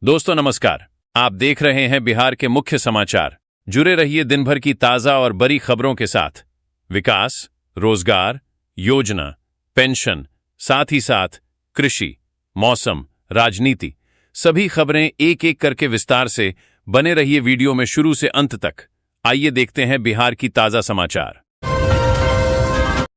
दोस्तों नमस्कार। आप देख रहे हैं बिहार के मुख्य समाचार। जुड़े रहिए दिन भर की ताजा और बड़ी खबरों के साथ। विकास, रोजगार, योजना, पेंशन, साथ ही साथ कृषि, मौसम, राजनीति, सभी खबरें एक एक करके विस्तार से। बने रहिए वीडियो में शुरू से अंत तक। आइए देखते हैं बिहार की ताजा समाचार।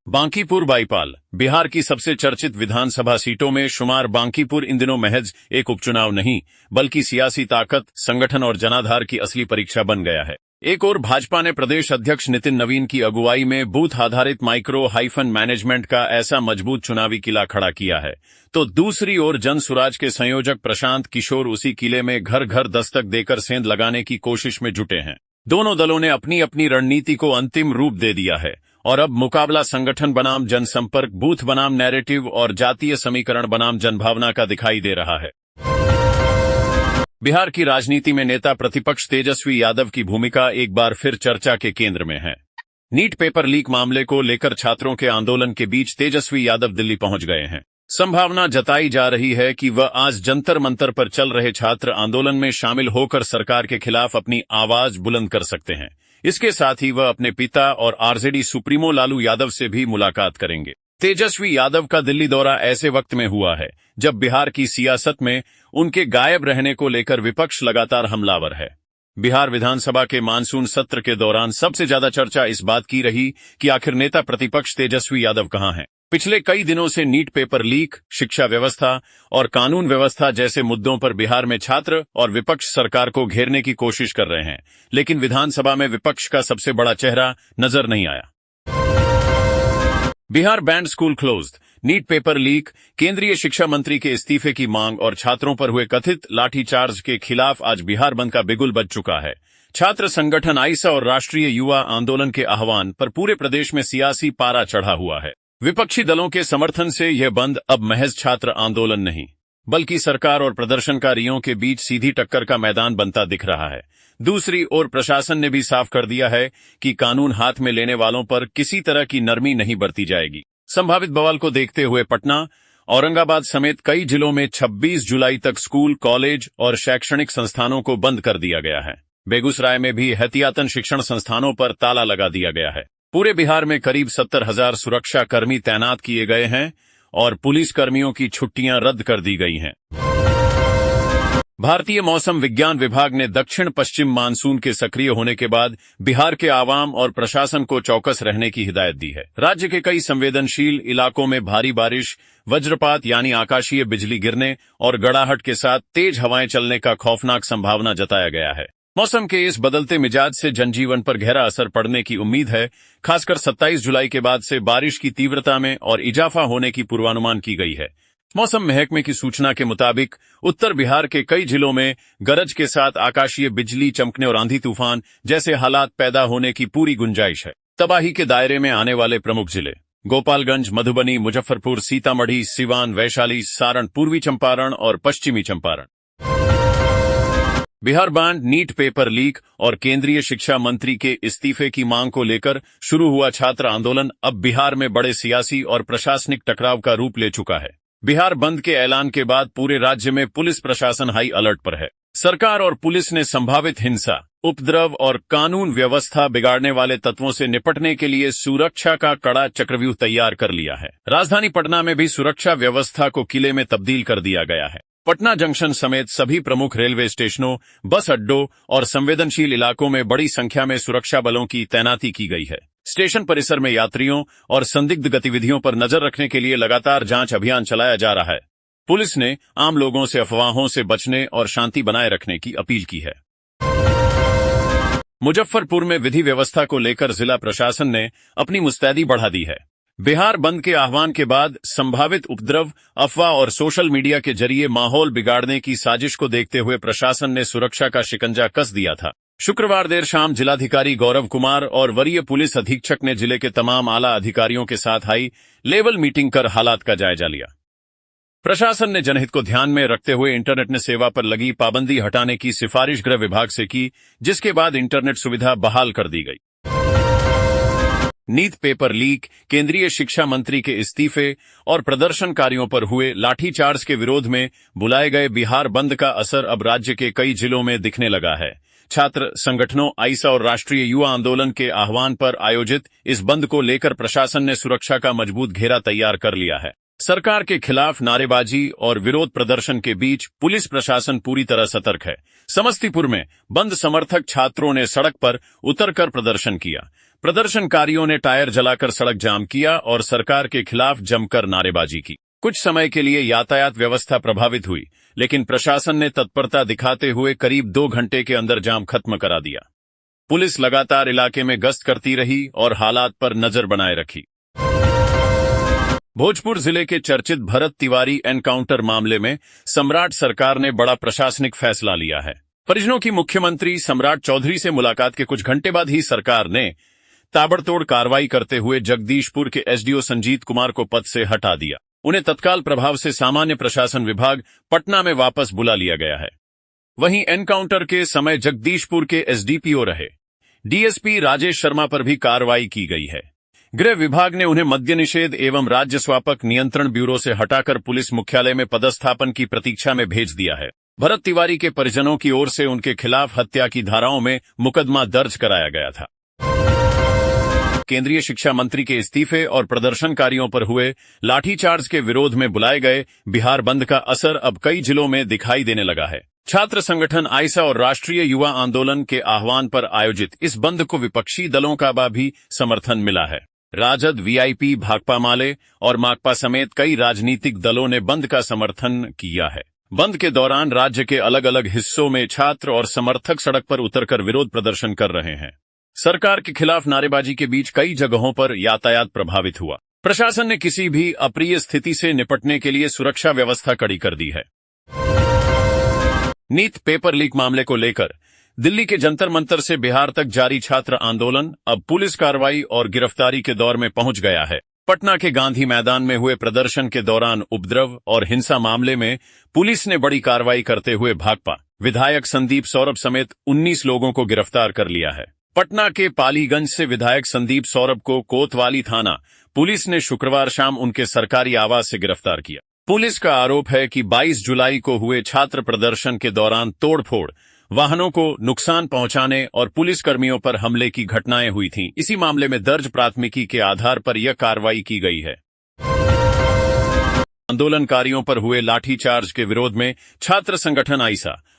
बांकीपुर बाईपाल। बिहार की सबसे चर्चित विधानसभा सीटों में शुमार बांकीपुर इन दिनों महज एक उपचुनाव नहीं बल्कि सियासी ताकत, संगठन और जनाधार की असली परीक्षा बन गया है। एक ओर भाजपा ने प्रदेश अध्यक्ष नितिन नवीन की अगुवाई में बूथ आधारित माइक्रो हाइफन मैनेजमेंट का ऐसा मजबूत चुनावी किला खड़ा किया है, तो दूसरी ओर जन सुराज के संयोजक प्रशांत किशोर उसी किले में घर घर दस्तक देकर सेंध लगाने की कोशिश में जुटे हैं। दोनों दलों ने अपनी अपनी रणनीति को अंतिम रूप दे दिया है और अब मुकाबला संगठन बनाम जनसंपर्क, बूथ बनाम नैरेटिव और जातीय समीकरण बनाम जनभावना का दिखाई दे रहा है। बिहार की राजनीति में नेता प्रतिपक्ष तेजस्वी यादव की भूमिका एक बार फिर चर्चा के केंद्र में है। नीट पेपर लीक मामले को लेकर छात्रों के आंदोलन के बीच तेजस्वी यादव दिल्ली पहुंच गए हैं। संभावना जताई जा रही है कि वह आज जंतर मंतर पर चल रहे छात्र आंदोलन में शामिल होकर सरकार के खिलाफ अपनी आवाज बुलंद कर सकते हैं। इसके साथ ही वह अपने पिता और आरजेडी सुप्रीमो लालू यादव से भी मुलाकात करेंगे। तेजस्वी यादव का दिल्ली दौरा ऐसे वक्त में हुआ है जब बिहार की सियासत में उनके गायब रहने को लेकर विपक्ष लगातार हमलावर है। बिहार विधानसभा के मानसून सत्र के दौरान सबसे ज्यादा चर्चा इस बात की रही कि आखिर नेता प्रतिपक्ष तेजस्वी यादव कहां हैं। पिछले कई दिनों से नीट पेपर लीक, शिक्षा व्यवस्था और कानून व्यवस्था जैसे मुद्दों पर बिहार में छात्र और विपक्ष सरकार को घेरने की कोशिश कर रहे हैं, लेकिन विधानसभा में विपक्ष का सबसे बड़ा चेहरा नजर नहीं आया। Bihar bandh school closed. NEET paper leak, केंद्रीय शिक्षा मंत्री के इस्तीफे की मांग और छात्रों पर हुए कथित लाठीचार्ज के खिलाफ आज बिहार बंद का बिगुल बज चुका है। छात्र संगठन आइसा और राष्ट्रीय युवा आंदोलन के आह्वान पर पूरे प्रदेश में सियासी पारा चढ़ा हुआ है। विपक्षी दलों के समर्थन से यह बंद अब महज छात्र आंदोलन नहीं बल्कि सरकार और प्रदर्शनकारियों के बीच सीधी टक्कर का मैदान बनता दिख रहा है। दूसरी ओर प्रशासन ने भी साफ कर दिया है कि कानून हाथ में लेने वालों पर किसी तरह की नरमी नहीं बरती जाएगी। संभावित बवाल को देखते हुए पटना, औरंगाबाद समेत कई जिलों में 26 जुलाई तक स्कूल, कॉलेज और शैक्षणिक संस्थानों को बंद कर दिया गया है। बेगूसराय में भी एहतियातन शिक्षण संस्थानों पर ताला लगा दिया गया है। पूरे बिहार में करीब 70,000 सुरक्षा कर्मी तैनात किए गए हैं और पुलिस कर्मियों की छुट्टियां रद्द कर दी गई हैं। भारतीय मौसम विज्ञान विभाग ने दक्षिण पश्चिम मानसून के सक्रिय होने के बाद बिहार के आवाम और प्रशासन को चौकस रहने की हिदायत दी है। राज्य के कई संवेदनशील इलाकों में भारी बारिश, वज्रपात यानी आकाशीय बिजली गिरने और गड़ाहट के साथ तेज हवाएं चलने का खौफनाक संभावना जताया गया है। मौसम के इस बदलते मिजाज से जनजीवन पर गहरा असर पड़ने की उम्मीद है। खासकर 27 जुलाई के बाद से बारिश की तीव्रता में और इजाफा होने की पूर्वानुमान की गई है। मौसम महकमे की सूचना के मुताबिक उत्तर बिहार के कई जिलों में गरज के साथ आकाशीय बिजली चमकने और आंधी तूफान जैसे हालात पैदा होने की पूरी गुंजाइश है। तबाही के दायरे में आने वाले प्रमुख जिले गोपालगंज, मधुबनी, मुजफ्फरपुर, सीतामढ़ी, सिवान, वैशाली, सारण, पूर्वी चंपारण और पश्चिमी Champaran. Bihar bandh NEET paper leak और केंद्रीय शिक्षा मंत्री के इस्तीफे की मांग को लेकर शुरू हुआ छात्र आंदोलन अब बिहार में बड़े सियासी और प्रशासनिक टकराव का रूप ले चुका है। बिहार बंद के ऐलान के बाद पूरे राज्य में पुलिस प्रशासन हाई अलर्ट पर है। सरकार और पुलिस ने संभावित हिंसा, उपद्रव और कानून व्यवस्था बिगाड़ने वाले तत्वों से निपटने के लिए सुरक्षा का कड़ा चक्रव्यूह तैयार कर लिया है। राजधानी पटना में भी सुरक्षा व्यवस्था को किले में तब्दील कर दिया गया है। पटना जंक्शन समेत सभी प्रमुख रेलवे स्टेशनों, बस अड्डों और संवेदनशील इलाकों में बड़ी संख्या में सुरक्षा बलों की तैनाती की गई है। स्टेशन परिसर में यात्रियों और संदिग्ध गतिविधियों पर नजर रखने के लिए लगातार जांच अभियान चलाया जा रहा है। पुलिस ने आम लोगों से अफवाहों से बचने और शांति बनाए रखने की अपील की है। मुजफ्फरपुर में विधि व्यवस्था को लेकर जिला प्रशासन ने अपनी मुस्तैदी बढ़ा दी है। बिहार बंद के आह्वान के बाद संभावित उपद्रव, अफवाह और सोशल मीडिया के जरिए माहौल बिगाड़ने की साजिश को देखते हुए प्रशासन ने सुरक्षा का शिकंजा कस दिया था। शुक्रवार देर शाम जिलाधिकारी गौरव कुमार और वरीय पुलिस अधीक्षक ने जिले के तमाम आला अधिकारियों के साथ हाई लेवल मीटिंग कर हालात का जायजा लिया। प्रशासन ने जनहित को ध्यान में रखते हुए इंटरनेट सेवा पर लगी पाबंदी हटाने की सिफारिश गृह विभाग से की, जिसके बाद इंटरनेट सुविधा बहाल कर दी गई। नीट पेपर लीक, केंद्रीय शिक्षा मंत्री के इस्तीफे और प्रदर्शनकारियों पर हुए लाठीचार्ज के विरोध में बुलाए गए बिहार बंद का असर अब राज्य के कई जिलों में दिखने लगा है। छात्र संगठनों आईसा और राष्ट्रीय युवा आंदोलन के आह्वान पर आयोजित इस बंद को लेकर प्रशासन ने सुरक्षा का मजबूत घेरा तैयार कर लिया है। सरकार के खिलाफ नारेबाजी और विरोध प्रदर्शन के बीच पुलिस प्रशासन पूरी तरह सतर्क है। समस्तीपुर में बंद समर्थक छात्रों ने सड़क पर उतरकर प्रदर्शन किया। प्रदर्शनकारियों ने टायर जलाकर सड़क जाम किया और सरकार के खिलाफ जमकर नारेबाजी की। कुछ समय के लिए यातायात व्यवस्था प्रभावित हुई, लेकिन प्रशासन ने तत्परता दिखाते हुए करीब 2 घंटे के अंदर जाम खत्म करा दिया। पुलिस लगातार इलाके में गश्त करती रही और हालात पर नजर बनाए रखी। भोजपुर जिले के चर्चित भरत तिवारी एनकाउंटर मामले में सम्राट सरकार ने बड़ा प्रशासनिक फैसला लिया है। परिजनों की मुख्यमंत्री सम्राट चौधरी से मुलाकात के कुछ घंटे बाद ही सरकार ने ताबड़तोड़ कार्रवाई करते हुए जगदीशपुर के एसडीओ संजीत कुमार को पद से हटा दिया। उन्हें तत्काल प्रभाव से सामान्य प्रशासन विभाग पटना में वापस बुला लिया गया है। वहीं एनकाउंटर के समय जगदीशपुर के एसडीपीओ रहे डीएसपी राजेश शर्मा पर भी कार्रवाई की गई है। गृह विभाग ने उन्हें मद्य निषेध एवं राज्य स्वापक नियंत्रण ब्यूरो से हटाकर पुलिस मुख्यालय में पदस्थापन की प्रतीक्षा में भेज दिया है। भरत तिवारी के परिजनों की ओर से उनके खिलाफ हत्या की धाराओं में मुकदमा दर्ज कराया गया था। केंद्रीय शिक्षा मंत्री के इस्तीफे और प्रदर्शनकारियों पर हुए लाठीचार्ज के विरोध में बुलाए गए बिहार बंद का असर अब कई जिलों में दिखाई देने लगा है। छात्र संगठन आईसा और राष्ट्रीय युवा आंदोलन के आह्वान पर आयोजित इस बंद को विपक्षी दलों का भी समर्थन मिला है। राजद, वीआईपी, भाकपा माले और माकपा समेत कई राजनीतिक दलों ने बंद का समर्थन किया है। बंद के दौरान राज्य के अलग अलग हिस्सों में छात्र और समर्थक सड़क पर उतरकर विरोध प्रदर्शन कर रहे हैं। सरकार के खिलाफ नारेबाजी के बीच कई जगहों पर यातायात प्रभावित हुआ। प्रशासन ने किसी भी अप्रिय स्थिति से निपटने के लिए सुरक्षा व्यवस्था कड़ी कर दी है। नीट पेपर लीक मामले को लेकर दिल्ली के जंतर मंतर से बिहार तक जारी छात्र आंदोलन अब पुलिस कार्रवाई और गिरफ्तारी के दौर में पहुंच गया है। पटना के गांधी मैदान में हुए प्रदर्शन के दौरान उपद्रव और हिंसा मामले में पुलिस ने बड़ी कार्रवाई करते हुए भाकपा विधायक संदीप सौरभ समेत 19 लोगों को गिरफ्तार कर लिया है। पटना के पालीगंज से विधायक संदीप सौरभ को कोतवाली थाना पुलिस ने शुक्रवार शाम उनके सरकारी आवास से गिरफ्तार किया। पुलिस का आरोप है कि 22 जुलाई को हुए छात्र प्रदर्शन के दौरान तोड़फोड़, वाहनों को नुकसान पहुंचाने और पुलिसकर्मियों पर हमले की घटनाएं हुई थीं। इसी मामले में दर्ज प्राथमिकी के आधार पर यह कार्रवाई की गई है। आंदोलनकारियों पर हुए लाठीचार्ज के विरोध में छात्र संगठन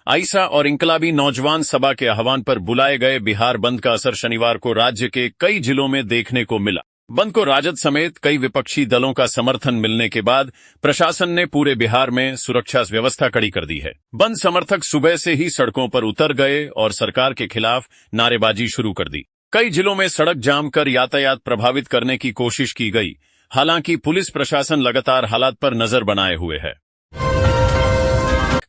आईसा और इंकलाबी नौजवान सभा के आह्वान पर बुलाए गए बिहार बंद का असर शनिवार को राज्य के कई जिलों में देखने को मिला। बंद को राजद समेत कई विपक्षी दलों का समर्थन मिलने के बाद प्रशासन ने पूरे बिहार में सुरक्षा व्यवस्था कड़ी कर दी है। बंद समर्थक सुबह से ही सड़कों पर उतर गए और सरकार के खिलाफ नारेबाजी शुरू कर दी। कई जिलों में सड़क जाम कर यातायात प्रभावित करने की कोशिश की गई। हालांकि पुलिस प्रशासन लगातार हालात पर नजर बनाए हुए है।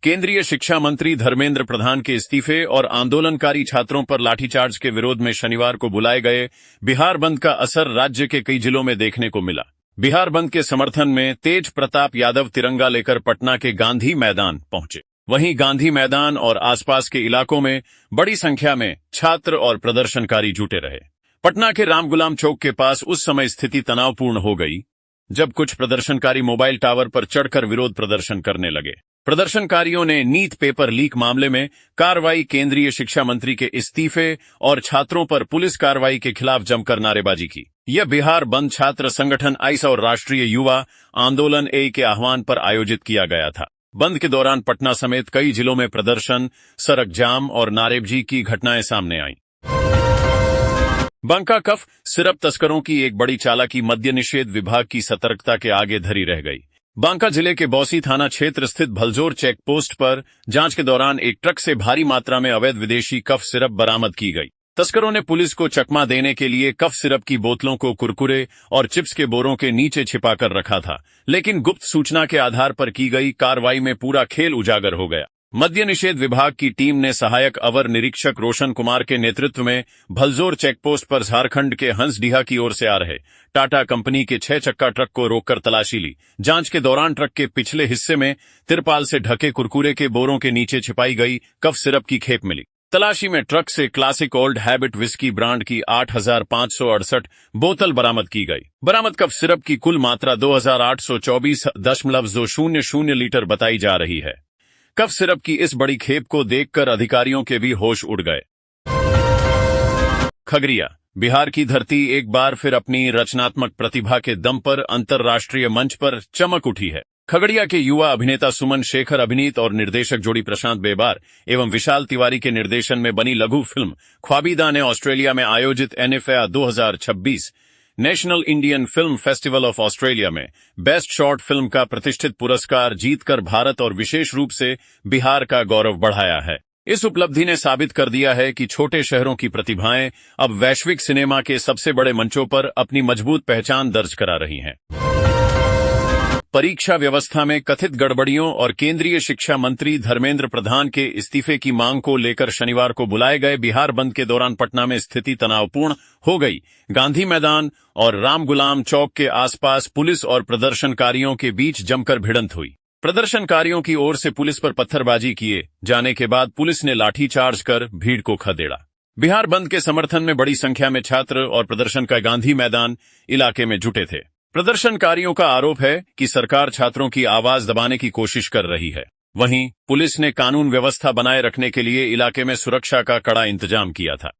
केंद्रीय शिक्षा मंत्री धर्मेंद्र प्रधान के इस्तीफे और आंदोलनकारी छात्रों पर लाठीचार्ज के विरोध में शनिवार को बुलाए गए बिहार बंद का असर राज्य के कई जिलों में देखने को मिला। बिहार बंद के समर्थन में तेज प्रताप यादव तिरंगा लेकर पटना के गांधी मैदान पहुंचे। वहीं गांधी मैदान और आसपास के इलाकों में बड़ी संख्या में छात्र और प्रदर्शनकारी जुटे रहे। पटना के रामगुलाम चौक के पास उस समय स्थिति तनावपूर्ण हो गई जब कुछ प्रदर्शनकारी मोबाइल टावर पर चढ़कर विरोध प्रदर्शन करने लगे। प्रदर्शनकारियों ने नीट पेपर लीक मामले में कार्रवाई, केंद्रीय शिक्षा मंत्री के इस्तीफे और छात्रों पर पुलिस कार्रवाई के खिलाफ जमकर नारेबाजी की। यह बिहार बंद छात्र संगठन आईसा और राष्ट्रीय युवा आंदोलन के आह्वान पर आयोजित किया गया था। बंद के दौरान पटना समेत कई जिलों में प्रदर्शन, सड़क जाम और नारेबाजी की घटनाएं सामने आईं। बांका कफ सिरप तस्करों की एक बड़ी चालाकी मद्य निषेध विभाग की सतर्कता के आगे धरी रह गई। बांका जिले के बौसी थाना क्षेत्र स्थित भलजोर चेक पोस्ट पर जांच के दौरान एक ट्रक से भारी मात्रा में अवैध विदेशी कफ सिरप बरामद की गई। तस्करों ने पुलिस को चकमा देने के लिए कफ सिरप की बोतलों को कुरकुरे और चिप्स के बोरों के नीचे छिपाकर रखा था, लेकिन गुप्त सूचना के आधार पर की गई कार्रवाई में पूरा खेल उजागर हो गया। मद्य निषेध विभाग की टीम ने सहायक अवर निरीक्षक रोशन कुमार के नेतृत्व में भलजोर चेकपोस्ट पर झारखंड के हंसडीहा की ओर से आ रहे टाटा कंपनी के 6 चक्का ट्रक को रोककर तलाशी ली। जांच के दौरान ट्रक के पिछले हिस्से में तिरपाल से ढके कुरकुरे के बोरों के नीचे छिपाई गई कफ सिरप की खेप मिली। तलाशी में ट्रक से classic old habit whisky brand की 8,568 बोतल बरामद की गई। बरामद कफ सिरप की कुल मात्रा 2,824.00 लीटर बताई जा रही है। कफ सिरप की इस बड़ी खेप को देखकर अधिकारियों के भी होश उड़ गए। खगड़िया, बिहार की धरती एक बार फिर अपनी रचनात्मक प्रतिभा के दम पर अंतर्राष्ट्रीय मंच पर चमक उठी है। खगड़िया के युवा अभिनेता सुमन शेखर अभिनीत और निर्देशक जोड़ी प्रशांत बेबार एवं विशाल तिवारी के निर्देशन में बनी लघु फिल्म ख्वाबीदा ने ऑस्ट्रेलिया में आयोजित NFA 2026 national Indian film festival of Australia में बेस्ट शॉर्ट फिल्म का प्रतिष्ठित पुरस्कार जीतकर भारत और विशेष रूप से बिहार का गौरव बढ़ाया है। इस उपलब्धि ने साबित कर दिया है कि छोटे शहरों की प्रतिभाएं अब वैश्विक सिनेमा के सबसे बड़े मंचों पर अपनी मजबूत पहचान दर्ज करा रही हैं। परीक्षा व्यवस्था में कथित गड़बड़ियों और केंद्रीय शिक्षा मंत्री धर्मेंद्र प्रधान के इस्तीफे की मांग को लेकर शनिवार को बुलाए गए बिहार बंद के दौरान पटना में स्थिति तनावपूर्ण हो गई। गांधी मैदान और राम गुलाम चौक के आसपास पुलिस और प्रदर्शनकारियों के बीच जमकर भिड़ंत हुई। प्रदर्शनकारियों की ओर से पुलिस पर पत्थरबाजी किए जाने के बाद पुलिस ने लाठीचार्ज कर भीड़ को खदेड़ा। बिहार बंद के समर्थन में बड़ी संख्या में छात्र और प्रदर्शनकारी गांधी मैदान इलाके में जुटे थे। प्रदर्शनकारियों का आरोप है कि सरकार छात्रों की आवाज दबाने की कोशिश कर रही है। वहीं पुलिस ने कानून व्यवस्था बनाए रखने के लिए इलाके में सुरक्षा का कड़ा इंतजाम किया था।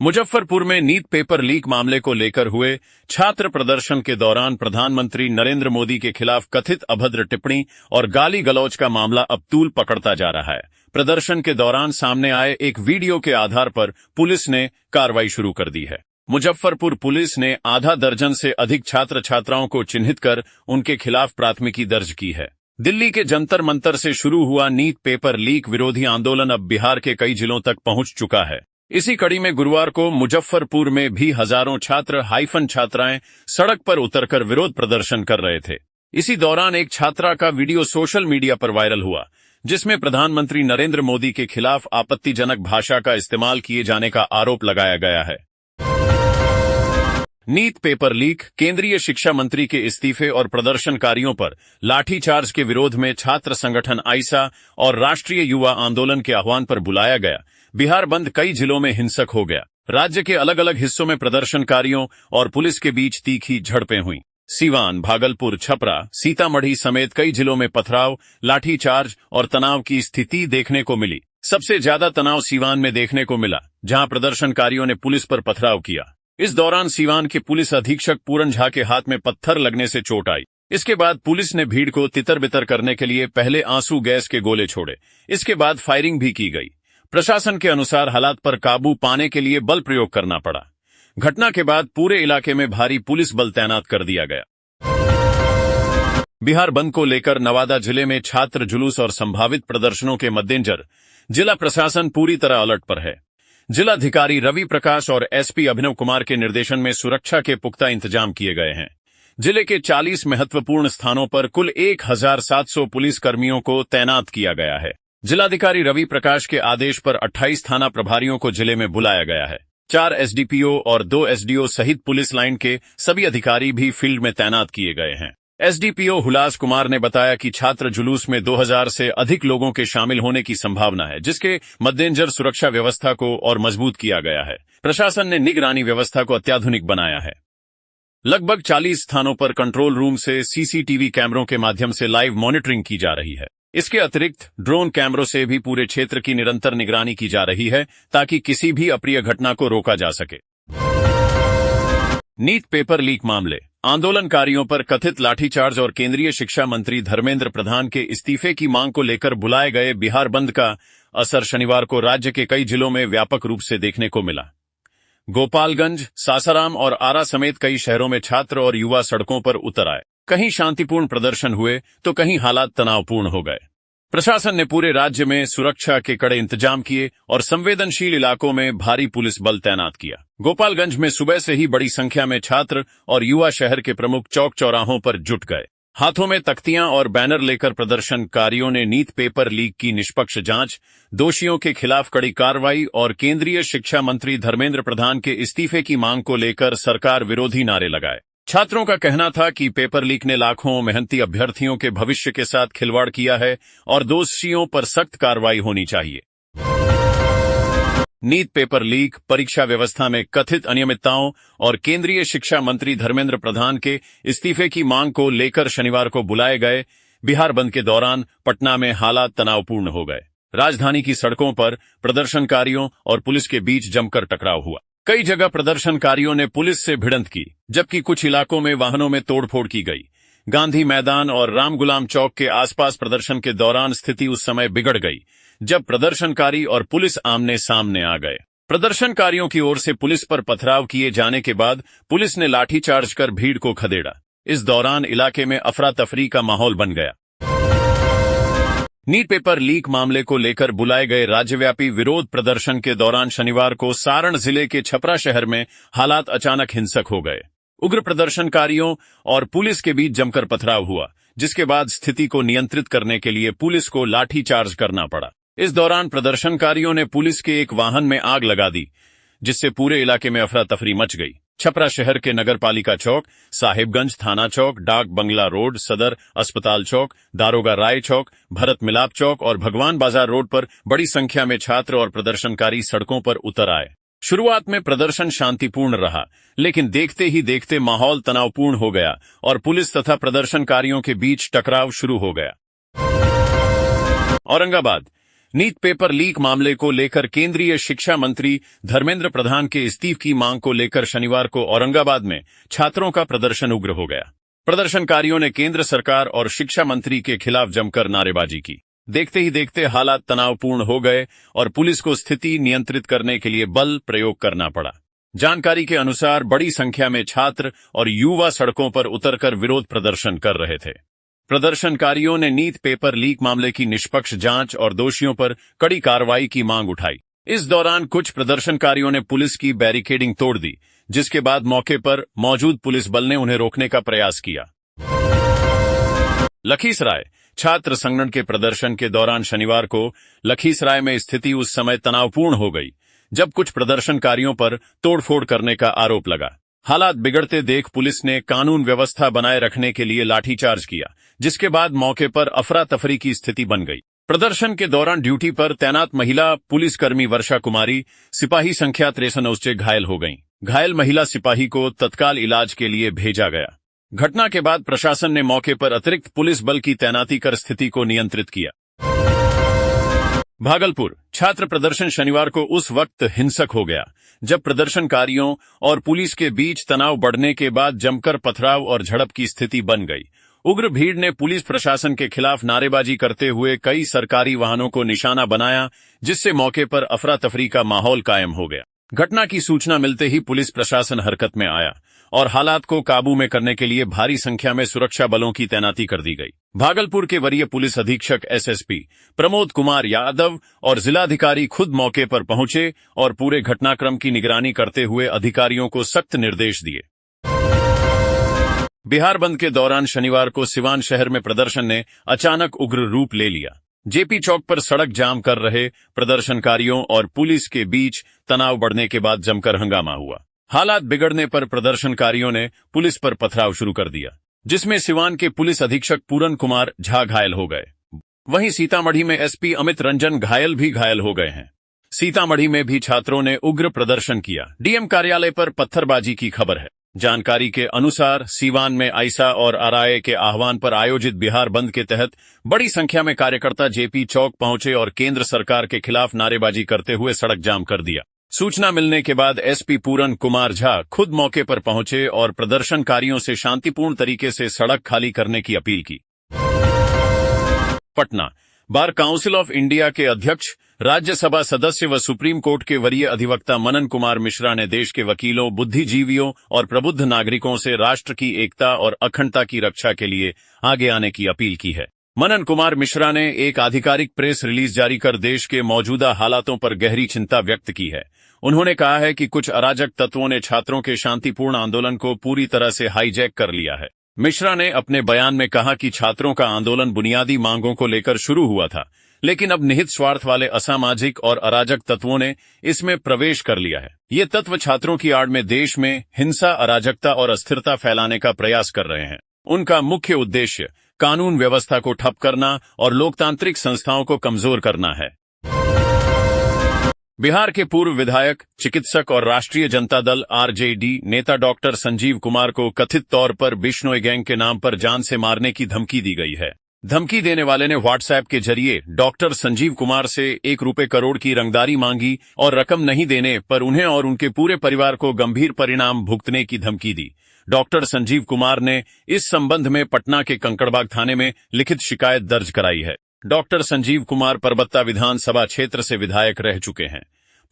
मुजफ्फरपुर में नीट पेपर लीक मामले को लेकर हुए छात्र प्रदर्शन के दौरान प्रधानमंत्री नरेंद्र मोदी के खिलाफ कथित अभद्र टिप्पणी और गाली गलौज का मामला अब तूल पकड़ता जा रहा है। प्रदर्शन के दौरान सामने आए एक वीडियो के आधार पर पुलिस ने कार्रवाई शुरू कर दी है। मुजफ्फरपुर पुलिस ने आधा दर्जन से अधिक छात्र छात्राओं को चिन्हित कर उनके खिलाफ प्राथमिकी दर्ज की है। दिल्ली के जंतर मंतर से शुरू हुआ नीट पेपर लीक विरोधी आंदोलन अब बिहार के कई जिलों तक पहुंच चुका है। इसी कड़ी में गुरुवार को मुजफ्फरपुर में भी हजारों छात्र छात्राएं सड़क पर उतरकर विरोध प्रदर्शन कर रहे थे। इसी दौरान एक छात्रा का वीडियो सोशल मीडिया पर वायरल हुआ, जिसमें प्रधानमंत्री नरेंद्र मोदी के खिलाफ आपत्तिजनक भाषा का इस्तेमाल किए जाने का आरोप लगाया गया है। नीट पेपर लीक, केंद्रीय शिक्षा मंत्री के इस्तीफे और प्रदर्शनकारियों पर लाठीचार्ज के विरोध में छात्र संगठन आइसा और राष्ट्रीय युवा आंदोलन के आह्वान पर बुलाया गया बिहार बंद कई जिलों में हिंसक हो गया। राज्य के अलग अलग हिस्सों में प्रदर्शनकारियों और पुलिस के बीच तीखी झड़पें हुईं। सीवान, भागलपुर, छपरा, सीतामढ़ी समेत कई जिलों में पथराव, लाठीचार्ज और तनाव की स्थिति देखने को मिली। सबसे ज्यादा तनाव सीवान में देखने को मिला, जहां प्रदर्शनकारियों ने पुलिस पर पथराव किया। इस दौरान सीवान के पुलिस अधीक्षक पूरन झा के हाथ में पत्थर लगने से चोट आई। इसके बाद पुलिस ने भीड़ को तितर बितर करने के लिए पहले आंसू गैस के गोले छोड़े। इसके बाद फायरिंग भी की गई। प्रशासन के अनुसार हालात पर काबू पाने के लिए बल प्रयोग करना पड़ा। घटना के बाद पूरे इलाके में भारी पुलिस बल तैनात कर दिया गया। बिहार बंद को लेकर नवादा जिले में छात्र जुलूस और संभावित प्रदर्शनों के मद्देनजर जिला प्रशासन पूरी तरह अलर्ट पर है। जिलाधिकारी रवि प्रकाश और एसपी अभिनव कुमार के निर्देशन में सुरक्षा के पुख्ता इंतजाम किए गए हैं। जिले के 40 महत्वपूर्ण स्थानों पर कुल 1,700 पुलिस कर्मियों को तैनात किया गया है। जिलाधिकारी रवि प्रकाश के आदेश पर 28 थाना प्रभारियों को जिले में बुलाया गया है। 4 एसडीपीओ और 2 एसडीओ सहित पुलिस लाइन के सभी अधिकारी भी फील्ड में तैनात किए गए हैं। एसडीपीओ हुलास कुमार ने बताया कि छात्र जुलूस में 2000 से अधिक लोगों के शामिल होने की संभावना है, जिसके मद्देनजर सुरक्षा व्यवस्था को और मजबूत किया गया है। प्रशासन ने निगरानी व्यवस्था को अत्याधुनिक बनाया है। लगभग 40 स्थानों पर कंट्रोल रूम से सीसीटीवी कैमरों के माध्यम से लाइव मॉनिटरिंग की जा रही है। इसके अतिरिक्त ड्रोन कैमरों से भी पूरे क्षेत्र की निरंतर निगरानी की जा रही है, ताकि किसी भी अप्रिय घटना को रोका जा सके। नीट पेपर लीक मामले, आंदोलनकारियों पर कथित लाठीचार्ज और केंद्रीय शिक्षा मंत्री धर्मेंद्र प्रधान के इस्तीफे की मांग को लेकर बुलाए गए बिहार बंद का असर शनिवार को राज्य के कई जिलों में व्यापक रूप से देखने को मिला। गोपालगंज, सासाराम और आरा समेत कई शहरों में छात्र और युवा सड़कों पर उतर आए। कहीं शांतिपूर्ण प्रदर्शन हुए तो कहीं हालात तनावपूर्ण हो गए। प्रशासन ने पूरे राज्य में सुरक्षा के कड़े इंतजाम किए और संवेदनशील इलाकों में भारी पुलिस बल तैनात किया। गोपालगंज में सुबह से ही बड़ी संख्या में छात्र और युवा शहर के प्रमुख चौक चौराहों पर जुट गए। हाथों में तख्तियां और बैनर लेकर प्रदर्शनकारियों ने नीट पेपर लीक की निष्पक्ष जांच, दोषियों के खिलाफ कड़ी कार्रवाई और केंद्रीय शिक्षा मंत्री धर्मेंद्र प्रधान के इस्तीफे की मांग को लेकर सरकार विरोधी नारे लगाए। छात्रों का कहना था कि पेपर लीक ने लाखों मेहनती अभ्यर्थियों के भविष्य के साथ खिलवाड़ किया है और दोषियों पर सख्त कार्रवाई होनी चाहिए। नीट पेपर लीक, परीक्षा व्यवस्था में कथित अनियमितताओं और केंद्रीय शिक्षा मंत्री धर्मेंद्र प्रधान के इस्तीफे की मांग को लेकर शनिवार को बुलाए गए बिहार बंद के दौरान पटना में हालात तनावपूर्ण हो गए। राजधानी की सड़कों पर प्रदर्शनकारियों और पुलिस के बीच जमकर टकराव हुआ। कई जगह प्रदर्शनकारियों ने पुलिस से भिड़ंत की, जबकि कुछ इलाकों में वाहनों में तोड़फोड़ की गई। गांधी मैदान और राम गुलाम चौक के आसपास प्रदर्शन के दौरान स्थिति उस समय बिगड़ गई जब प्रदर्शनकारी और पुलिस आमने सामने आ गए। प्रदर्शनकारियों की ओर से पुलिस पर पथराव किए जाने के बाद पुलिस ने लाठीचार्ज कर भीड़ को खदेड़ा। इस दौरान इलाके में अफरा तफरी का माहौल बन गया। नीट पेपर लीक मामले को लेकर बुलाए गए राज्यव्यापी विरोध प्रदर्शन के दौरान शनिवार को सारण जिले के छपरा शहर में हालात अचानक हिंसक हो गए। उग्र प्रदर्शनकारियों और पुलिस के बीच जमकर पथराव हुआ, जिसके बाद स्थिति को नियंत्रित करने के लिए पुलिस को लाठीचार्ज करना पड़ा। इस दौरान प्रदर्शनकारियों ने पुलिस के एक वाहन में आग लगा दी, जिससे पूरे इलाके में अफरा तफरी मच गई। छपरा शहर के नगरपालिका चौक, साहिबगंज थाना चौक, डाक बंगला रोड, सदर अस्पताल चौक, दारोगा राय चौक, भरत मिलाप चौक और भगवान बाजार रोड पर बड़ी संख्या में छात्र और प्रदर्शनकारी सड़कों पर उतर आए। शुरुआत में प्रदर्शन शांतिपूर्ण रहा, लेकिन देखते ही देखते माहौल तनावपूर्ण हो गया और पुलिस तथा प्रदर्शनकारियों के बीच टकराव शुरू हो गया। औरंगाबाद नीट पेपर लीक मामले को लेकर केंद्रीय शिक्षा मंत्री धर्मेंद्र प्रधान के इस्तीफे की मांग को लेकर शनिवार को औरंगाबाद में छात्रों का प्रदर्शन उग्र हो गया। प्रदर्शनकारियों ने केंद्र सरकार और शिक्षा मंत्री के खिलाफ जमकर नारेबाजी की। देखते ही देखते हालात तनावपूर्ण हो गए और पुलिस को स्थिति नियंत्रित करने के लिए बल प्रयोग करना पड़ा। जानकारी के अनुसार बड़ी संख्या में छात्र और युवा सड़कों पर उतरकर विरोध प्रदर्शन कर रहे थे। प्रदर्शनकारियों ने नीट पेपर लीक मामले की निष्पक्ष जांच और दोषियों पर कड़ी कार्रवाई की मांग उठाई। इस दौरान कुछ प्रदर्शनकारियों ने पुलिस की बैरिकेडिंग तोड़ दी, जिसके बाद मौके पर मौजूद पुलिस बल ने उन्हें रोकने का प्रयास किया। लखीसराय छात्र संगठन के प्रदर्शन के दौरान शनिवार को लखीसराय में स्थिति उस समय तनावपूर्ण हो गई जब कुछ प्रदर्शनकारियों पर तोड़फोड़ करने का आरोप लगा। हालात बिगड़ते देख पुलिस ने कानून व्यवस्था बनाए रखने के लिए लाठीचार्ज किया, जिसके बाद मौके पर अफरा तफरी की स्थिति बन गई। प्रदर्शन के दौरान ड्यूटी पर तैनात महिला पुलिसकर्मी वर्षा कुमारी सिपाही संख्या 53 से घायल हो गईं। घायल महिला सिपाही को तत्काल इलाज के लिए भेजा गया। घटना के बाद प्रशासन ने मौके पर अतिरिक्त पुलिस बल की तैनाती कर स्थिति को नियंत्रित किया। भागलपुर छात्र प्रदर्शन शनिवार को उस वक्त हिंसक हो गया जब प्रदर्शनकारियों और पुलिस के बीच तनाव बढ़ने के बाद जमकर पथराव और झड़प की स्थिति बन गई। उग्र भीड़ ने पुलिस प्रशासन के खिलाफ नारेबाजी करते हुए कई सरकारी वाहनों को निशाना बनाया, जिससे मौके पर अफरा तफरी का माहौल कायम हो गया। घटना की सूचना मिलते ही पुलिस प्रशासन हरकत में आया और हालात को काबू में करने के लिए भारी संख्या में सुरक्षा बलों की तैनाती कर दी गई। भागलपुर के वरीय पुलिस अधीक्षक एसएसपी प्रमोद कुमार यादव और जिलाधिकारी खुद मौके पर पहुंचे और पूरे घटनाक्रम की निगरानी करते हुए अधिकारियों को सख्त निर्देश दिए। बिहार बंद के दौरान शनिवार को सिवान शहर में प्रदर्शन ने अचानक उग्र रूप ले लिया। जेपी चौक पर सड़क जाम कर रहे प्रदर्शनकारियों और पुलिस के बीच तनाव बढ़ने के बाद जमकर हंगामा हुआ। हालात बिगड़ने पर प्रदर्शनकारियों ने पुलिस पर पथराव शुरू कर दिया, जिसमें सिवान के पुलिस अधीक्षक पूरन कुमार झा घायल हो गए। वहीं सीतामढ़ी में एसपी अमित रंजन घायल हो गए हैं। सीतामढ़ी में भी छात्रों ने उग्र प्रदर्शन किया। डीएम कार्यालय पर पत्थरबाजी की खबर है। जानकारी के अनुसार सीवान में आइसा और आरआईए के आह्वान पर आयोजित बिहार बंद के तहत बड़ी संख्या में कार्यकर्ता जेपी चौक पहुंचे और केंद्र सरकार के खिलाफ नारेबाजी करते हुए सड़क जाम कर दिया। सूचना मिलने के बाद एसपी पूरन कुमार झा खुद मौके पर पहुंचे और प्रदर्शनकारियों से शांतिपूर्ण तरीके से सड़क खाली करने की अपील की। Patna bar council of India के अध्यक्ष, राज्यसभा सदस्य व सुप्रीम कोर्ट के वरीय अधिवक्ता मनन कुमार मिश्रा ने देश के वकीलों, बुद्धिजीवियों और प्रबुद्ध नागरिकों से राष्ट्र की एकता और अखंडता की रक्षा के लिए आगे आने की अपील की है। मनन कुमार मिश्रा ने एक आधिकारिक प्रेस रिलीज जारी कर देश के मौजूदा हालातों पर गहरी चिंता व्यक्त की है। उन्होंने कहा है कि कुछ अराजक तत्वों ने छात्रों के शांतिपूर्ण आंदोलन को पूरी तरह से हाईजैक कर लिया है। मिश्रा ने अपने बयान में कहा कि छात्रों का आंदोलन बुनियादी मांगों को लेकर शुरू हुआ था, लेकिन अब निहित स्वार्थ वाले असामाजिक और अराजक तत्वों ने इसमें प्रवेश कर लिया है। ये तत्व छात्रों की आड़ में देश में हिंसा, अराजकता और अस्थिरता फैलाने का प्रयास कर रहे हैं। उनका मुख्य उद्देश्य कानून व्यवस्था को ठप करना और लोकतांत्रिक संस्थाओं को कमजोर करना है। बिहार के पूर्व विधायक, चिकित्सक और राष्ट्रीय जनता दल आरजेडी नेता डॉक्टर संजीव कुमार को कथित तौर पर बिश्नोई गैंग के नाम पर जान से मारने की धमकी दी गई है। धमकी देने वाले ने व्हाट्सएप के जरिए डॉक्टर संजीव कुमार से 1 रुपए करोड़ की रंगदारी मांगी और रकम नहीं देने पर उन्हें और उनके पूरे परिवार को गंभीर परिणाम भुगतने की धमकी दी। डॉक्टर संजीव कुमार ने इस संबंध में पटना के कंकड़बाग थाने में लिखित शिकायत दर्ज कराई है। डॉक्टर संजीव कुमार परबत्ता विधानसभा क्षेत्र से विधायक रह चुके हैं।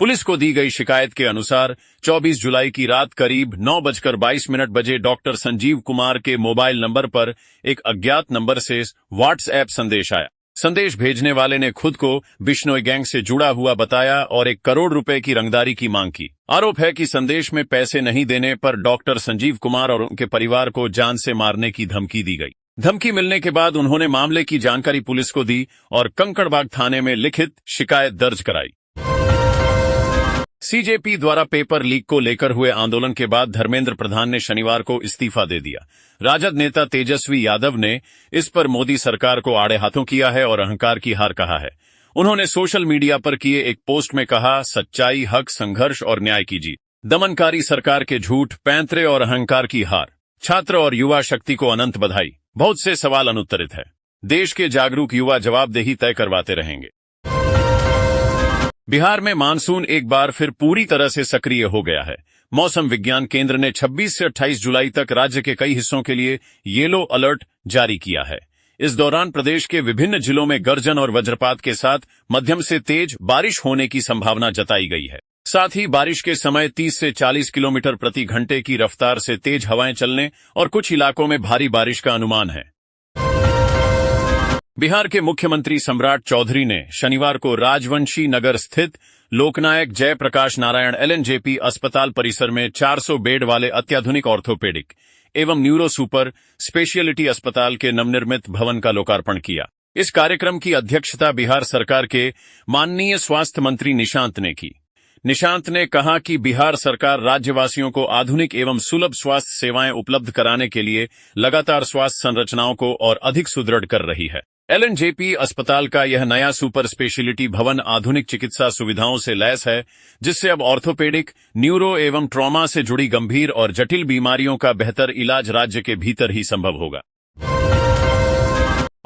पुलिस को दी गई शिकायत के अनुसार 24 जुलाई की रात करीब 9:22 बजे डॉक्टर संजीव कुमार के मोबाइल नंबर पर एक अज्ञात नंबर से व्हाट्सएप संदेश आया। संदेश भेजने वाले ने खुद को बिश्नोई गैंग से जुड़ा हुआ बताया और 1 करोड़ रुपए की रंगदारी की मांग की। आरोप है कि संदेश में पैसे नहीं देने पर डॉक्टर संजीव कुमार और उनके परिवार को जान से मारने की धमकी दी गई। धमकी मिलने के बाद उन्होंने मामले की जानकारी पुलिस को दी और कंकड़बाग थाने में लिखित शिकायत दर्ज कराई। सीजेपी द्वारा पेपर लीक को लेकर हुए आंदोलन के बाद धर्मेंद्र प्रधान ने शनिवार को इस्तीफा दे दिया। राजद नेता तेजस्वी यादव ने इस पर मोदी सरकार को आड़े हाथों किया है और अहंकार की हार कहा है। उन्होंने सोशल मीडिया पर किए एक पोस्ट में कहा, सच्चाई, हक, संघर्ष और न्याय की जीत। दमनकारी सरकार के झूठ, पैंतरे और अहंकार की हार। छात्र और युवा शक्ति को अनंत बधाई। बहुत से सवाल अनुत्तरित है। देश के जागरूक युवा जवाबदेही तय करवाते रहेंगे। बिहार में मानसून एक बार फिर पूरी तरह से सक्रिय हो गया है। मौसम विज्ञान केंद्र ने 26 से 28 जुलाई तक राज्य के कई हिस्सों के लिए येलो अलर्ट जारी किया है। इस दौरान प्रदेश के विभिन्न जिलों में गर्जन और वज्रपात के साथ मध्यम से तेज बारिश होने की संभावना जताई गई है। साथ ही बारिश के समय 30 से 40 किलोमीटर प्रति घंटे की रफ्तार से तेज हवाएं चलने और कुछ इलाकों में भारी बारिश का अनुमान है। बिहार के मुख्यमंत्री सम्राट चौधरी ने शनिवार को राजवंशी नगर स्थित लोकनायक जयप्रकाश नारायण एलएनजेपी अस्पताल परिसर में 400 बेड वाले अत्याधुनिक ऑर्थोपेडिक एवं न्यूरो सुपर स्पेशियलिटी अस्पताल के नवनिर्मित भवन का लोकार्पण किया। इस कार्यक्रम की अध्यक्षता बिहार सरकार के माननीय स्वास्थ्य मंत्री निशांत ने की। निशांत ने कहा कि बिहार सरकार राज्यवासियों को आधुनिक एवं सुलभ स्वास्थ्य सेवाएं उपलब्ध कराने के लिए लगातार स्वास्थ्य संरचनाओं को और अधिक सुदृढ़ कर रही है। एलएनजेपी अस्पताल का यह नया सुपर स्पेशलिटी भवन आधुनिक चिकित्सा सुविधाओं से लैस है, जिससे अब ऑर्थोपेडिक, न्यूरो एवं ट्रॉमा से जुड़ी गंभीर और जटिल बीमारियों का बेहतर इलाज राज्य के भीतर ही संभव होगा।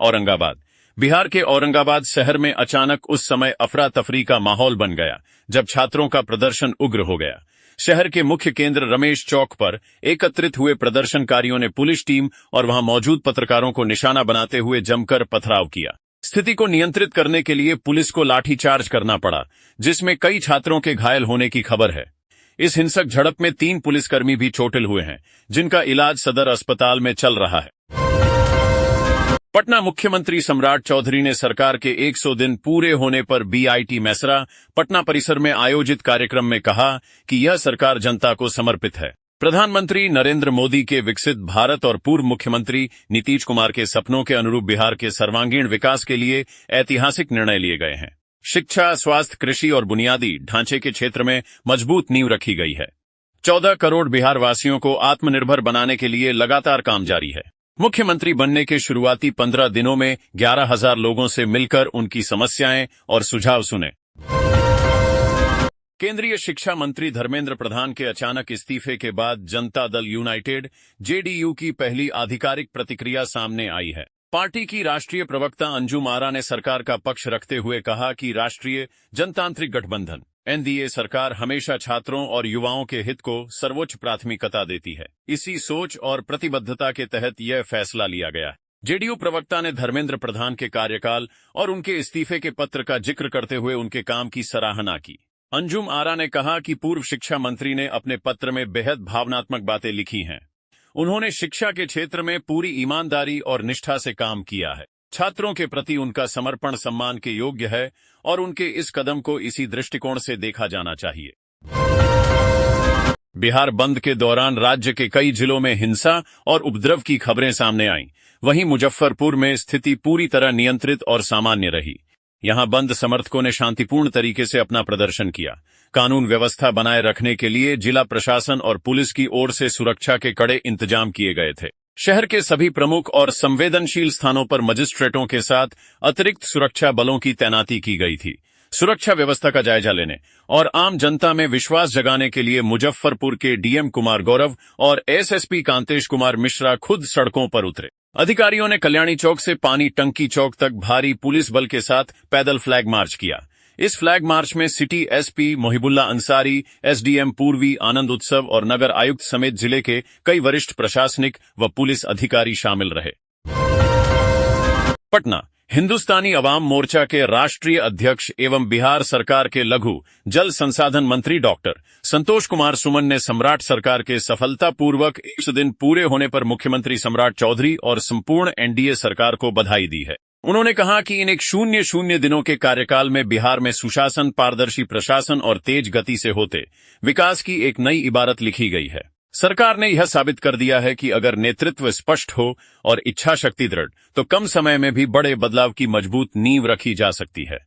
औरंगाबाद। बिहार के औरंगाबाद शहर में अचानक उस समय अफरा तफरी का माहौल बन गया जब छात्रों का प्रदर्शन उग्र हो गया। शहर के मुख्य केंद्र रमेश चौक पर एकत्रित हुए प्रदर्शनकारियों ने पुलिस टीम और वहां मौजूद पत्रकारों को निशाना बनाते हुए जमकर पथराव किया। स्थिति को नियंत्रित करने के लिए पुलिस को लाठीचार्ज करना पड़ा, जिसमें कई छात्रों के घायल होने की खबर है। इस हिंसक झड़प में 3 पुलिसकर्मी भी चोटिल हुए हैं, जिनका इलाज सदर अस्पताल में चल रहा है। पटना मुख्यमंत्री सम्राट चौधरी ने सरकार के 100 दिन पूरे होने पर बीआईटी मेसरा पटना परिसर में आयोजित कार्यक्रम में कहा कि यह सरकार जनता को समर्पित है। प्रधानमंत्री नरेंद्र मोदी के विकसित भारत और पूर्व मुख्यमंत्री नीतीश कुमार के सपनों के अनुरूप बिहार के सर्वांगीण विकास के लिए ऐतिहासिक निर्णय लिए गए हैं। शिक्षा, स्वास्थ्य, कृषि और बुनियादी ढांचे के क्षेत्र में मजबूत नींव रखी गई है। 14 करोड़ बिहार वासियों को आत्मनिर्भर बनाने के लिए लगातार काम जारी है। मुख्यमंत्री बनने के शुरुआती 15 दिनों में 11,000 लोगों से मिलकर उनकी समस्याएं और सुझाव सुने। केंद्रीय शिक्षा मंत्री धर्मेंद्र प्रधान के अचानक इस्तीफे के बाद जनता दल यूनाइटेड जेडीयू की पहली आधिकारिक प्रतिक्रिया सामने आई है। पार्टी की राष्ट्रीय प्रवक्ता अंजुम आरा ने सरकार का पक्ष रखते हुए कहा कि राष्ट्रीय जनतांत्रिक गठबंधन एनडीए सरकार हमेशा छात्रों और युवाओं के हित को सर्वोच्च प्राथमिकता देती है। इसी सोच और प्रतिबद्धता के तहत यह फैसला लिया गया। जेडीयू प्रवक्ता ने धर्मेंद्र प्रधान के कार्यकाल और उनके इस्तीफे के पत्र का जिक्र करते हुए उनके काम की सराहना की। अंजुम आरा ने कहा कि पूर्व शिक्षा मंत्री ने अपने पत्र में बेहद भावनात्मक बातें लिखी हैं। उन्होंने शिक्षा के क्षेत्र में पूरी ईमानदारी और निष्ठा से काम किया है। छात्रों के प्रति उनका समर्पण सम्मान के योग्य है और उनके इस कदम को इसी दृष्टिकोण से देखा जाना चाहिए। बिहार बंद के दौरान राज्य के कई जिलों में हिंसा और उपद्रव की खबरें सामने आईं। वहीं मुजफ्फरपुर में स्थिति पूरी तरह नियंत्रित और सामान्य रही। यहां बंद समर्थकों ने शांतिपूर्ण तरीके से अपना प्रदर्शन किया। कानून व्यवस्था बनाए रखने के लिए जिला प्रशासन और पुलिस की ओर से सुरक्षा के कड़े इंतजाम किए गए थे। शहर के सभी प्रमुख और संवेदनशील स्थानों पर मजिस्ट्रेटों के साथ अतिरिक्त सुरक्षा बलों की तैनाती की गई थी। सुरक्षा व्यवस्था का जायजा लेने और आम जनता में विश्वास जगाने के लिए मुजफ्फरपुर के डीएम कुमार गौरव और एसएसपी कांतेश कुमार मिश्रा खुद सड़कों पर उतरे। अधिकारियों ने कल्याणी चौक से पानी टंकी चौक तक भारी पुलिस बल के साथ पैदल फ्लैग मार्च किया। इस फ्लैग मार्च में city SP Mohibullah Ansari, SDM पूर्वी आनंद उत्सव और नगर आयुक्त समेत जिले के कई वरिष्ठ प्रशासनिक व पुलिस अधिकारी शामिल रहे। पटना। हिंदुस्तानी अवाम मोर्चा के राष्ट्रीय अध्यक्ष एवं बिहार सरकार के लघु जल संसाधन मंत्री डॉक्टर संतोष कुमार सुमन ने सम्राट सरकार के सफलतापूर्वक 100 दिन पूरे होने पर मुख्यमंत्री सम्राट चौधरी और संपूर्ण एनडीए सरकार को बधाई दी है। उन्होंने कहा कि इन 100 दिनों के कार्यकाल में बिहार में सुशासन, पारदर्शी प्रशासन और तेज गति से होते विकास की एक नई इबारत लिखी गई है। सरकार ने यह साबित कर दिया है कि अगर नेतृत्व स्पष्ट हो और इच्छा शक्ति दृढ़, तो कम समय में भी बड़े बदलाव की मजबूत नींव रखी जा सकती है।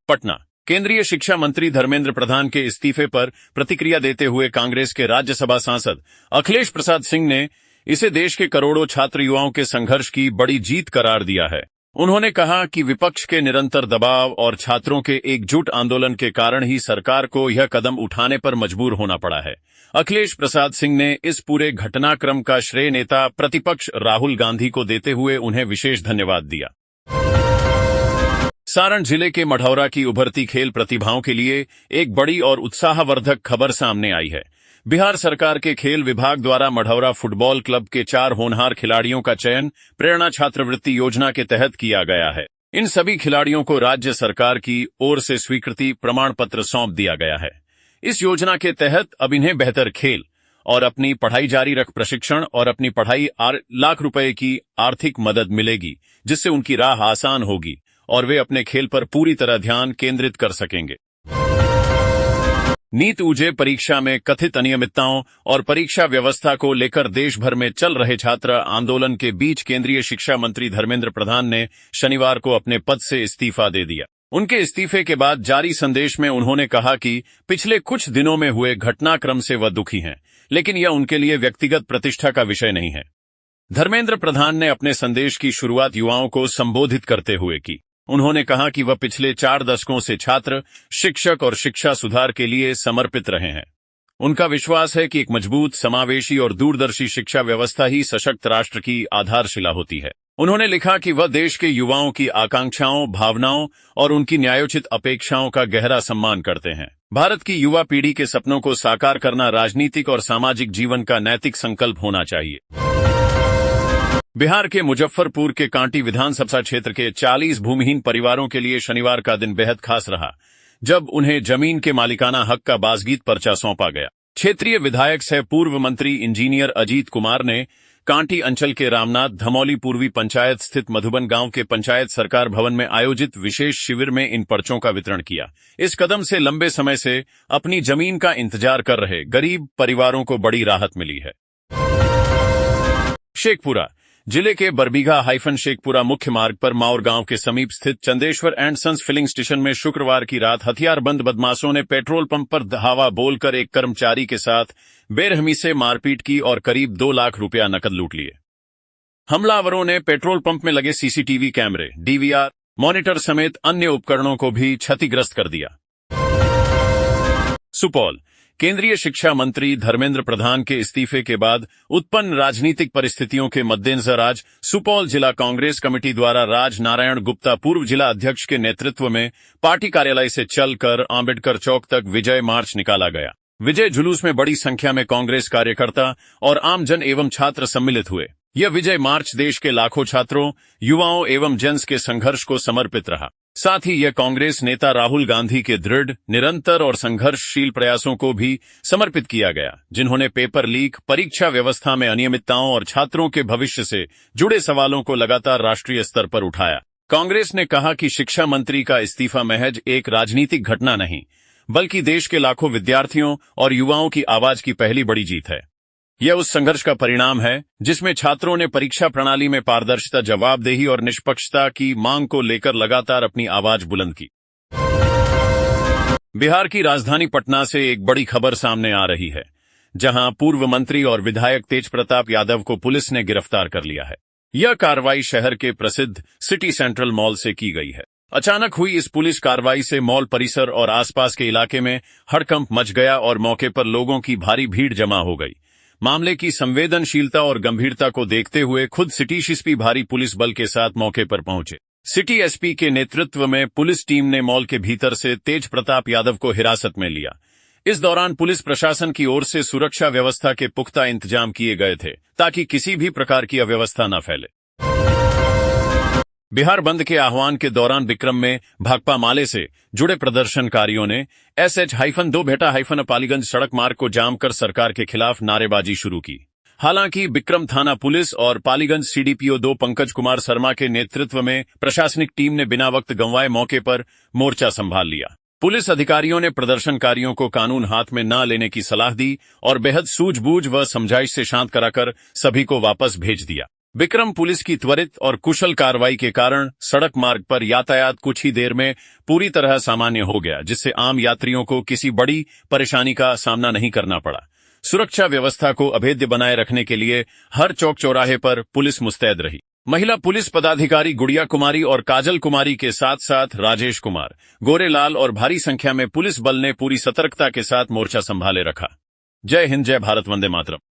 पटना। केंद्रीय शिक्षा मंत्री धर्मेंद्र प्रधान के इस्तीफे पर प्रतिक्रिया देते हुए कांग्रेस के राज्यसभा सांसद अखिलेश प्रसाद सिंह ने इसे देश के करोड़ों छात्र युवाओं के संघर्ष की बड़ी जीत करार दिया है। उन्होंने कहा कि विपक्ष के निरंतर दबाव और छात्रों के एकजुट आंदोलन के कारण ही सरकार को यह कदम उठाने पर मजबूर होना पड़ा है। अखिलेश प्रसाद सिंह ने इस पूरे घटनाक्रम का श्रेय नेता प्रतिपक्ष राहुल गांधी को देते हुए उन्हें विशेष धन्यवाद दिया। सारण जिले के मढ़ौरा की उभरती खेल प्रतिभाओं के लिए एक बड़ी और उत्साहवर्धक खबर सामने आई है। बिहार सरकार के खेल विभाग द्वारा मढ़ौरा फुटबॉल क्लब के 4 होनहार खिलाड़ियों का चयन प्रेरणा छात्रवृत्ति योजना के तहत किया गया है। इन सभी खिलाड़ियों को राज्य सरकार की ओर से स्वीकृति प्रमाण पत्र सौंप दिया गया है। इस योजना के तहत अब इन्हें बेहतर खेल और अपनी पढ़ाई जारी रख प्रशिक्षण और अपनी पढ़ाई लाख रुपए की आर्थिक मदद मिलेगी, जिससे उनकी राह आसान होगी और वे अपने खेल पर पूरी तरह ध्यान केंद्रित कर सकेंगे। नीट यूजी परीक्षा में कथित अनियमितताओं और परीक्षा व्यवस्था को लेकर देश भर में चल रहे छात्र आंदोलन के बीच केंद्रीय शिक्षा मंत्री धर्मेंद्र प्रधान ने शनिवार को अपने पद से इस्तीफा दे दिया। उनके इस्तीफे के बाद जारी संदेश में उन्होंने कहा कि पिछले कुछ दिनों में हुए घटनाक्रम से वह दुखी हैं, लेकिन यह उनके लिए व्यक्तिगत प्रतिष्ठा का विषय नहीं है। धर्मेंद्र प्रधान ने अपने संदेश की शुरुआत युवाओं को संबोधित करते हुए की। उन्होंने कहा कि वह पिछले 4 दशकों से छात्र, शिक्षक और शिक्षा सुधार के लिए समर्पित रहे हैं। उनका विश्वास है कि एक मजबूत, समावेशी और दूरदर्शी शिक्षा व्यवस्था ही सशक्त राष्ट्र की आधारशिला होती है। उन्होंने लिखा कि वह देश के युवाओं की आकांक्षाओं, भावनाओं और उनकी न्यायोचित अपेक्षाओं का गहरा सम्मान करते हैं। भारत की युवा पीढ़ी के सपनों को साकार करना राजनीतिक और सामाजिक जीवन का नैतिक संकल्प होना चाहिए। बिहार के मुजफ्फरपुर के कांटी विधानसभा क्षेत्र के 40 भूमिहीन परिवारों के लिए शनिवार का दिन बेहद खास रहा, जब उन्हें जमीन के मालिकाना हक का बासगीत पर्चा सौंपा गया। क्षेत्रीय विधायक सह पूर्व मंत्री इंजीनियर अजीत कुमार ने कांटी अंचल के रामनाथ धमौली पूर्वी पंचायत स्थित मधुबन गांव के पंचायत सरकार भवन में आयोजित विशेष शिविर में इन पर्चों का वितरण किया। इस कदम से लंबे समय से अपनी जमीन का इंतजार कर रहे गरीब परिवारों को बड़ी राहत मिली है। शेखपुरा। जिले के बरबीघा शेखपुरा मुख्य मार्ग पर माउर गांव के समीप स्थित Chandeshwar and sons filling station में शुक्रवार की रात हथियारबंद बदमाशों ने पेट्रोल पंप पर धावा बोलकर एक कर्मचारी के साथ बेरहमी से मारपीट की और करीब 2 लाख रुपया नकद लूट लिए। हमलावरों ने पेट्रोल पंप में लगे सीसीटीवी कैमरे, डीवीआर मॉनिटर समेत अन्य उपकरणों को भी क्षतिग्रस्त कर दिया। सुपौल। केंद्रीय शिक्षा मंत्री धर्मेंद्र प्रधान के इस्तीफे के बाद उत्पन्न राजनीतिक परिस्थितियों के मद्देनजर आज सुपौल जिला कांग्रेस कमेटी द्वारा राज नारायण गुप्ता पूर्व जिला अध्यक्ष के नेतृत्व में पार्टी कार्यालय से चलकर आंबेडकर चौक तक विजय मार्च निकाला गया। विजय जुलूस में बड़ी संख्या में कांग्रेस कार्यकर्ता और आमजन एवं छात्र सम्मिलित हुए। यह विजय मार्च देश के लाखों छात्रों, युवाओं एवं जन्स के संघर्ष को समर्पित रहा। साथ ही यह कांग्रेस नेता राहुल गांधी के दृढ़, निरंतर और संघर्षशील प्रयासों को भी समर्पित किया गया, जिन्होंने पेपर लीक, परीक्षा व्यवस्था में अनियमितताओं और छात्रों के भविष्य से जुड़े सवालों को लगातार राष्ट्रीय स्तर पर उठाया। कांग्रेस ने कहा कि शिक्षा मंत्री का इस्तीफा महज एक राजनीतिक घटना नहीं, बल्कि देश के लाखों विद्यार्थियों और युवाओं की आवाज की पहली बड़ी जीत है। यह उस संघर्ष का परिणाम है जिसमें छात्रों ने परीक्षा प्रणाली में पारदर्शिता, जवाबदेही और निष्पक्षता की मांग को लेकर लगातार अपनी आवाज बुलंद की। बिहार की राजधानी पटना से एक बड़ी खबर सामने आ रही है, जहां पूर्व मंत्री और विधायक तेजप्रताप यादव को पुलिस ने गिरफ्तार कर लिया है। यह कार्रवाई शहर के प्रसिद्ध सिटी सेंट्रल मॉल से की गई है। अचानक हुई इस पुलिस कार्रवाई से मॉल परिसर और आसपास के इलाके में हड़कंप मच गया और मौके पर लोगों की भारी भीड़ जमा हो गई। मामले की संवेदनशीलता और गंभीरता को देखते हुए खुद सिटी एसपी भारी पुलिस बल के साथ मौके पर पहुंचे। सिटी एसपी के नेतृत्व में पुलिस टीम ने मॉल के भीतर से तेज प्रताप यादव को हिरासत में लिया। इस दौरान पुलिस प्रशासन की ओर से सुरक्षा व्यवस्था के पुख्ता इंतजाम किए गए थे ताकि किसी भी प्रकार की अव्यवस्था न फैले। बिहार बंद के आह्वान के दौरान विक्रम में भाकपा माले से जुड़े प्रदर्शनकारियों ने SH-2 पालीगंज सड़क मार्ग को जाम कर सरकार के खिलाफ नारेबाजी शुरू की। हालांकि विक्रम थाना पुलिस और पालीगंज CDPO 2 पंकज कुमार शर्मा के नेतृत्व में प्रशासनिक टीम ने बिना वक्त गंवाए मौके पर मोर्चा संभाल लिया। पुलिस अधिकारियों ने प्रदर्शनकारियों को कानून हाथ में न लेने की सलाह दी और बेहद सूझबूझ व समझाइश से शांत कराकर सभी को वापस भेज दिया। विक्रम पुलिस की त्वरित और कुशल कार्रवाई के कारण सड़क मार्ग पर यातायात कुछ ही देर में पूरी तरह सामान्य हो गया, जिससे आम यात्रियों को किसी बड़ी परेशानी का सामना नहीं करना पड़ा। सुरक्षा व्यवस्था को अभेद्य बनाए रखने के लिए हर चौक चौराहे पर पुलिस मुस्तैद रही। महिला पुलिस पदाधिकारी गुड़िया कुमारी और काजल कुमारी के साथ साथ राजेश कुमार, गोरेलाल और भारी संख्या में पुलिस बल ने पूरी सतर्कता के साथ मोर्चा संभाले रखा। जय हिंद, जय भारत, वंदे मातरम।